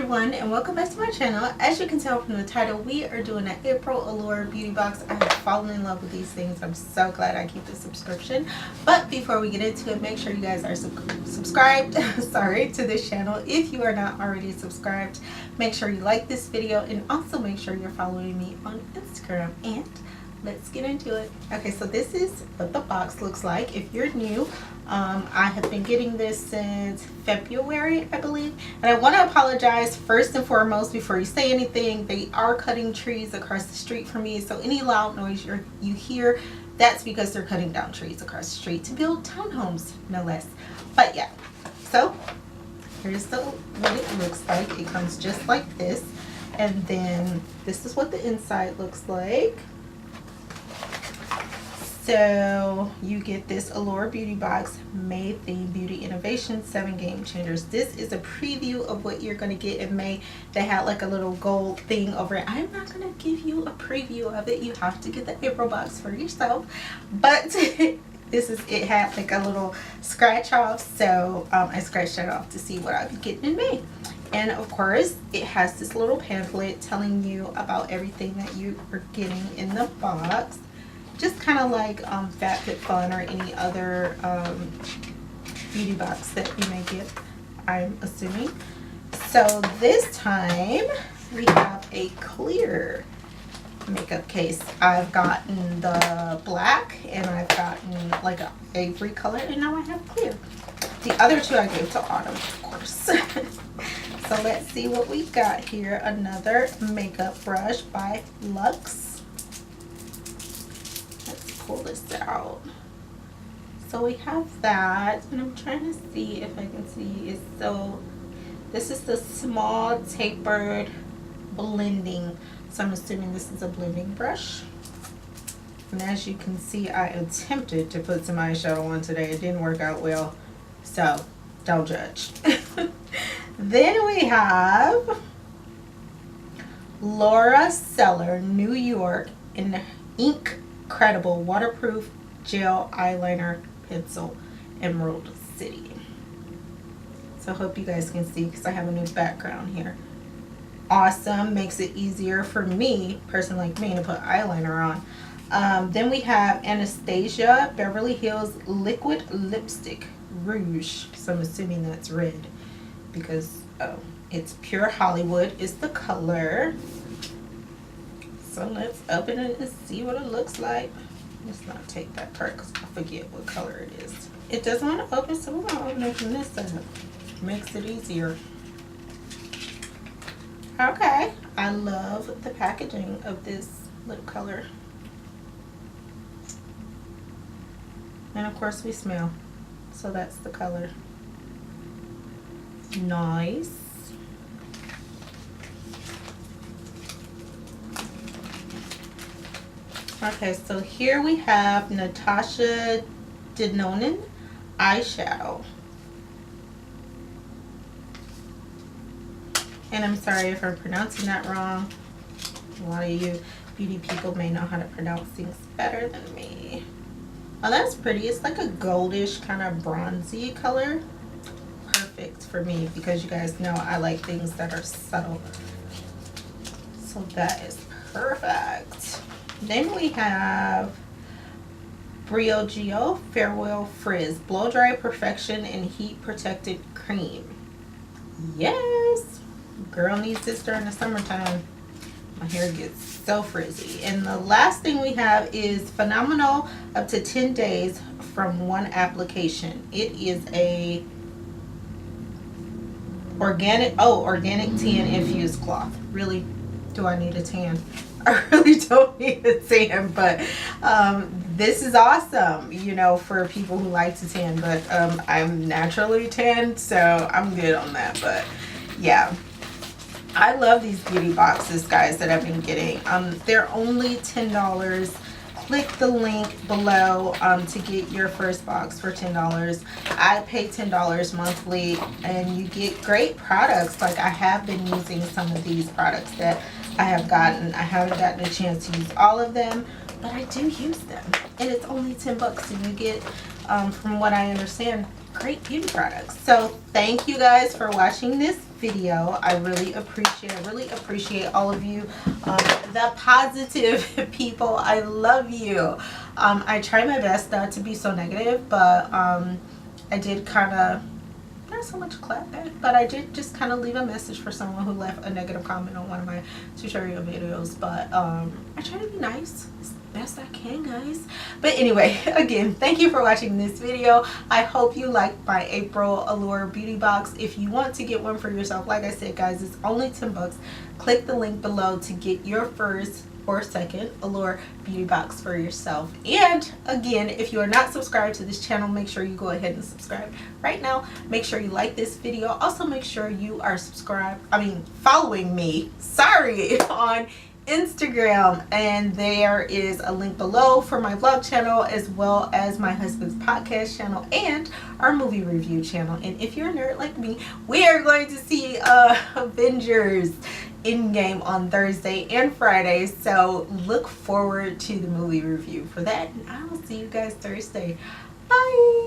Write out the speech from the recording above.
everyone, and welcome back to my channel. As you can tell from the title, we are doing an April Allure beauty box. I have fallen in love with these things. I'm so glad I keep the subscription. But before we get into it, make sure you guys are subscribed sorry, to this channel. If you are not already subscribed, make sure you like this video and also make sure you're following me on Instagram. And let's get into it. Okay, so this is what the box looks like. If you're new, I have been getting this since February, I believe. And I want to apologize first and foremost before you say anything. They are cutting trees across the street from me, so any loud noise you hear, that's because they're cutting down trees across the street to build townhomes, no less. But yeah, so here's what it looks like. It comes just like this, and then this is what the inside looks like. So you get this Allure beauty box, May theme beauty innovation, 7 game changers. This is a preview of what you're going to get in May. They had like a little gold thing over it. I'm not going to give you a preview of it. You have to get the April box for yourself. But it had like a little scratch off. So I scratched it off to see what I'll be getting in May. And of course, it has this little pamphlet telling you about everything that you are getting in the box. Just kind of like FabFitFun or any other beauty box that you may get, I'm assuming. So this time we have a clear makeup case. I've gotten the black and I've gotten like a ivory color, and now I have clear. The other two I gave to Autumn, of course. So let's see what we got here. Another makeup brush by Luxe. Pull this out. So we have that, and I'm trying to see if I can see it. So this is the small tapered blending, so I'm assuming this is a blending brush. And as you can see, I attempted to put some eyeshadow on today. It didn't work out well, so don't judge. Then we have Laura Seller New York in Incredible waterproof gel eyeliner pencil, Emerald City. So I hope you guys can see because I have a new background here. Awesome, makes it easier for me, person like me, to put eyeliner on. Then we have Anastasia Beverly Hills Liquid Lipstick Rouge. So I'm assuming that's red because it's Pure Hollywood is the color. So let's open it and see what it looks like. Let's not take that part because I forget what color it is. It doesn't want to open, so we're going to open it from this side. Makes it easier. Okay. I love the packaging of this lip color. And of course we smell. So that's the color. Nice. Okay, so here we have Natasha Denonin eyeshadow. And I'm sorry if I'm pronouncing that wrong. A lot of you beauty people may know how to pronounce things better than me. Oh, that's pretty. It's like a goldish kind of bronzy color. Perfect for me because you guys know I like things that are subtle. So that is perfect. Then we have Briogeo Farewell Frizz Blow Dry Perfection and Heat Protected Cream. Yes! Girl needs this during the summertime. My hair gets so frizzy. And the last thing we have is Phenomenal up to 10 days from one application. It is a organic tan infused cloth. Really? Do I need a tan? I really don't need a tan, but this is awesome, you know, for people who like to tan, but I'm naturally tan, so I'm good on that. But yeah, I love these beauty boxes, guys, that I've been getting. They're only $10. Click the link below to get your first box for $10. I pay $10 monthly, and you get great products. Like, I have been using some of these products that I have gotten. I haven't gotten a chance to use all of them, but I do use them, and it's only 10 bucks, and you get, from what I understand, great beauty products. So thank you guys for watching this video. I really appreciate all of you, the positive people. I love you. I try my best not to be so negative, but I did kind of, not so much clap back, but I did just kind of leave a message for someone who left a negative comment on one of my tutorial videos. But I try to be nice as best I can, guys. But anyway, again, thank you for watching this video. I hope you liked my April Allure beauty box. If you want to get one for yourself, like I said, guys, it's only 10 bucks. Click the link below to get your first or second Allure beauty box for yourself. And again, if you are not subscribed to this channel, make sure you go ahead and subscribe right now. Make sure you like this video. Also make sure you are following me, on Instagram, and there is a link below for my vlog channel, as well as my husband's podcast channel and our movie review channel. And if you're a nerd like me, we are going to see Avengers Endgame on Thursday and Friday, so look forward to the movie review for that, and I will see you guys Thursday. Bye.